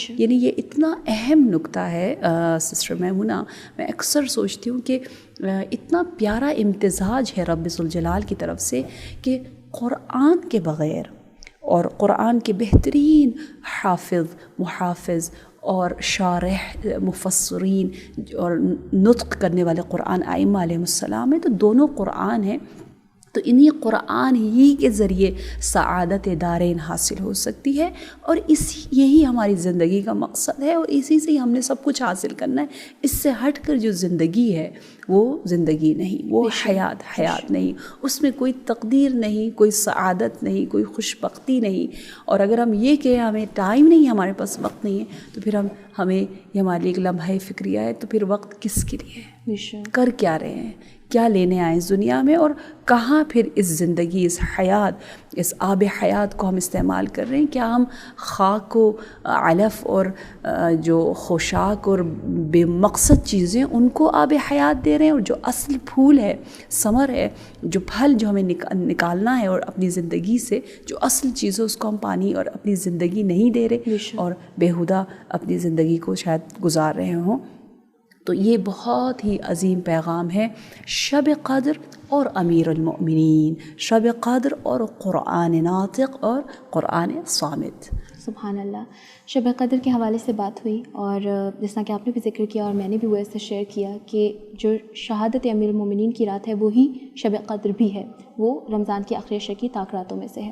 یعنی یہ اتنا اہم نکتہ ہے سسٹر میمونہ، میں اکثر سوچتی ہوں کہ اتنا پیارا امتزاج ہے رب ذوالجلال کی طرف سے کہ قرآن کے بغیر اور قرآن کے بہترین حافظ، محافظ اور شارح، مفسرین اور نطق کرنے والے قرآن ائمہ علیہ السلام ہیں، تو دونوں قرآن ہیں، تو انہی قرآن ہی کے ذریعے سعادت دارین حاصل ہو سکتی ہے، اور یہی ہماری زندگی کا مقصد ہے، اور اسی سے ہی ہم نے سب کچھ حاصل کرنا ہے۔ اس سے ہٹ کر جو زندگی ہے وہ زندگی نہیں، وہ حیات نہیں، اس میں کوئی تقدیر نہیں، کوئی سعادت نہیں، کوئی خوش بختی نہیں۔ اور اگر ہم یہ کہیں ہمیں ٹائم نہیں، ہمارے پاس وقت نہیں ہے، تو پھر ہمیں یہ ہمارے لیے ایک لمحہ فکریہ ہے، تو پھر وقت کس کے لیے ہے؟ کر کیا رہے ہیں؟ کیا لینے آئے اس دنیا میں، اور کہاں پھر اس زندگی، اس حیات، اس آب حیات کو ہم استعمال کر رہے ہیں؟ کیا ہم خاک و علف اور جو خوشاک اور بے مقصد چیزیں ان کو آب حیات دے رہے ہیں، اور جو اصل پھول ہے، ثمر ہے، جو پھل جو ہمیں نکالنا ہے اور اپنی زندگی سے جو اصل چیز ہے اس کو ہم پانی اور اپنی زندگی نہیں دے رہے، اور بیہودہ اپنی زندگی کو شاید گزار رہے ہوں؟ تو یہ بہت ہی عظیم پیغام ہے شب قدر اور امیر المؤمنین، شب قدر اور قرآن ناطق اور قرآن صامت۔ سبحان اللہ۔ شب قدر کے حوالے سے بات ہوئی، اور جس طرح کہ آپ نے بھی ذکر کیا اور میں نے بھی وہ ایسے شیئر کیا کہ جو شہادت امیر المومنین کی رات ہے وہی شب قدر بھی ہے، وہ رمضان کی آخری عشر کی طاق راتوں میں سے ہے۔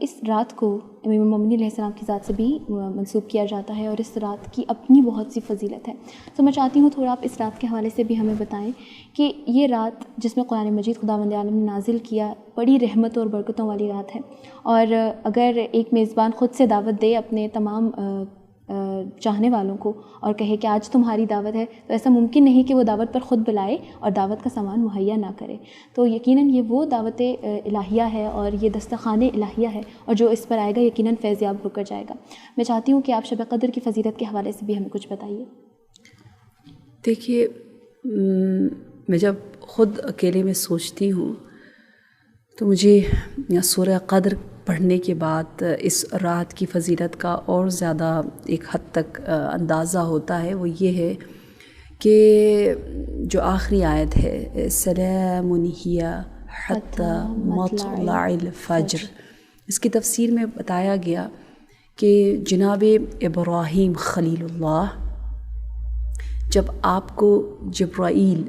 اس رات کو امیر المومنین علیہ السلام کی ذات سے بھی منسوب کیا جاتا ہے، اور اس رات کی اپنی بہت سی فضیلت ہے۔ میں چاہتی ہوں تھوڑا آپ اس رات کے حوالے سے بھی ہمیں بتائیں کہ یہ رات جس میں قرآن مجید خداوند عالم نے نازل کیا، بڑی رحمتوں اور برکتوں والی رات ہے، اور اگر ایک میزبان خود سے دعوت دے اپنے تمام چاہنے والوں کو اور کہے کہ آج تمہاری دعوت ہے، تو ایسا ممکن نہیں کہ وہ دعوت پر خود بلائے اور دعوت کا سامان مہیا نہ کرے۔ تو یقیناً یہ وہ دعوت الہیہ ہے اور یہ دسترخوان الہیہ ہے، اور جو اس پر آئے گا یقیناً فیضیاب ہو کر جائے گا۔ میں چاہتی ہوں کہ آپ شب قدر کی فضیلت کے حوالے سے بھی ہمیں کچھ بتائیے۔ دیکھیے، میں جب خود اکیلے میں سوچتی ہوں تو مجھے سورہ قدر پڑھنے کے بعد اس رات کی فضیلت کا اور زیادہ ایک حد تک اندازہ ہوتا ہے۔ وہ یہ ہے کہ جو آخری آیت ہے سلام ہی حتی مطلع الفجر، اس کی تفسیر میں بتایا گیا کہ جناب ابراہیم خلیل اللہ جب آپ کو جبرائیل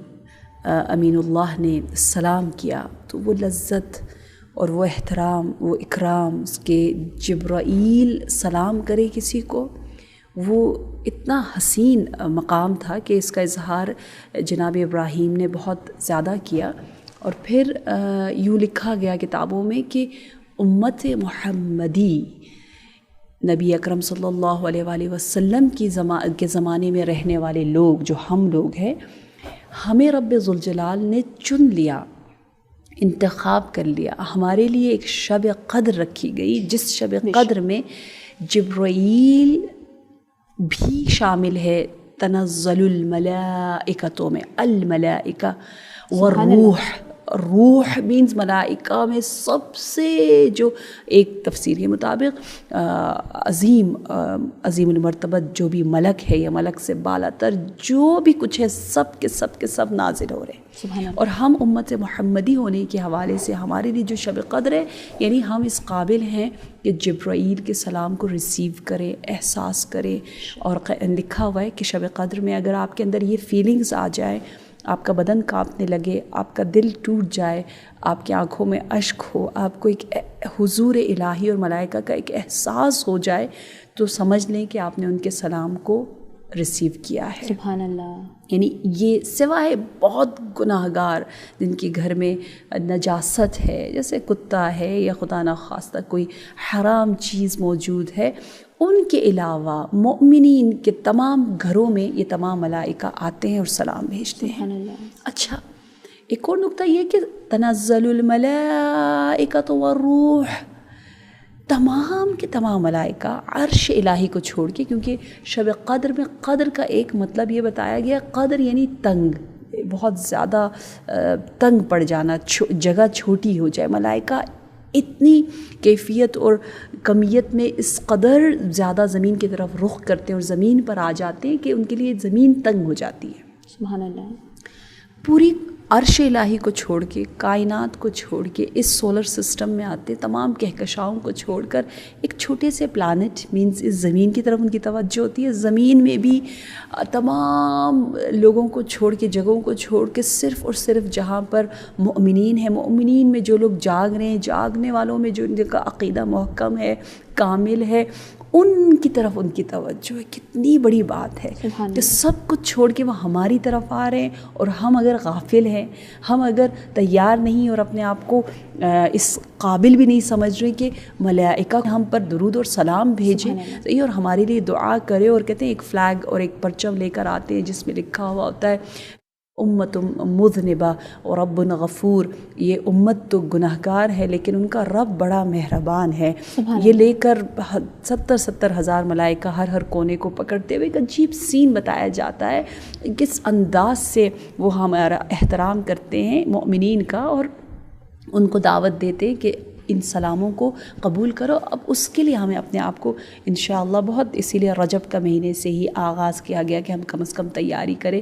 امین اللہ نے سلام کیا تو وہ لذت اور وہ احترام، وہ اکرام، اس کے جبرائیل سلام کرے کسی کو، وہ اتنا حسین مقام تھا کہ اس کا اظہار جناب ابراہیم نے بہت زیادہ کیا۔ اور پھر یوں لکھا گیا کتابوں میں کہ امت محمدی، نبی اکرم صلی اللہ علیہ وآلہ وسلم کے زمانے میں رہنے والے لوگ جو ہم لوگ ہیں، ہمیں رب ذوالجلال نے چن لیا، انتخاب کر لیا، ہمارے لیے ایک شب قدر رکھی گئی، جس شب قدر میں جبرائیل بھی شامل ہے، تنزل الملائکتوں میں، الملائکہ والروح، روح مینز ملائکہ میں سب سے جو ایک تفسیر کے مطابق عظیم المرتبت جو بھی ملک ہے یا ملک سے بالا تر جو بھی کچھ ہے، سب کے سب نازل ہو رہے ہیں۔ اور ہم امت محمدی ہونے کے حوالے سے ہمارے لیے جو شب قدر ہے، یعنی ہم اس قابل ہیں کہ جبرائیل کے سلام کو ریسیو کریں، احساس کریں۔ اور لکھا ہوا ہے کہ شب قدر میں اگر آپ کے اندر یہ فیلنگز آ جائے، آپ کا بدن کانپنے لگے، آپ کا دل ٹوٹ جائے، آپ کی آنکھوں میں اشک ہو، آپ کو ایک حضور الہی اور ملائکہ کا ایک احساس ہو جائے، تو سمجھ لیں کہ آپ نے ان کے سلام کو ریسیو کیا ہے۔ سبحان اللہ۔ یعنی یہ سوائے بہت گناہ گار جن کے گھر میں نجاست ہے، جیسے کتا ہے یا خدا نخواستہ کوئی حرام چیز موجود ہے، ان کے علاوہ مومنین کے تمام گھروں میں یہ تمام ملائکہ آتے ہیں اور سلام بھیجتے ہیں۔ اچھا، ایک اور نقطہ یہ کہ تنزل الملائکۃ والروح، تمام کے تمام ملائکہ عرش الہی کو چھوڑ کے، کیونکہ شب قدر میں قدر کا ایک مطلب یہ بتایا گیا، قدر یعنی تنگ، بہت زیادہ تنگ پڑ جانا، جگہ چھوٹی ہو جائے۔ ملائکہ اتنی کیفیت اور کمیت میں اس قدر زیادہ زمین کی طرف رخ کرتے ہیں اور زمین پر آ جاتے ہیں کہ ان کے لیے زمین تنگ ہو جاتی ہے. سبحان اللہ. پوری عرش الہی کو چھوڑ کے، کائنات کو چھوڑ کے اس سولر سسٹم میں آتے، تمام کہکشاؤں کو چھوڑ کر ایک چھوٹے سے پلانٹ مینز اس زمین کی طرف ان کی توجہ ہوتی ہے. زمین میں بھی تمام لوگوں کو چھوڑ کے، جگہوں کو چھوڑ کے صرف اور صرف جہاں پر مؤمنین ہیں، مؤمنین میں جو لوگ جاگ رہے ہیں، جاگنے والوں میں جو ان کا عقیدہ محکم ہے، کامل ہے، ان کی طرف ان کی توجہ ہے. کتنی بڑی بات ہے کہ سب کچھ چھوڑ کے وہ ہماری طرف آ رہے ہیں، اور ہم اگر غافل ہیں، ہم اگر تیار نہیں اور اپنے آپ کو اس قابل بھی نہیں سمجھ رہے کہ ملائکہ ہم پر درود اور سلام بھیجیں اور ہمارے لیے دعا کرے، اور کہتے ہیں ایک فلیگ اور ایک پرچم لے کر آتے ہیں جس میں لکھا ہوا ہوتا ہے امت مذنبہ اور رب غفور. یہ امت تو گناہ گار ہے لیکن ان کا رب بڑا مہربان ہے. یہ لے کر 70,000 ملائکہ ہر کونے کو پکڑتے ہوئے ایک عجیب سین بتایا جاتا ہے کس انداز سے وہ ہمارا احترام کرتے ہیں مومنین کا، اور ان کو دعوت دیتے کہ ان سلاموں کو قبول کرو. اب اس کے لیے ہمیں اپنے آپ کو انشاءاللہ بہت، اسی لیے رجب کا مہینے سے ہی آغاز کیا گیا کہ ہم کم از کم تیاری کریں.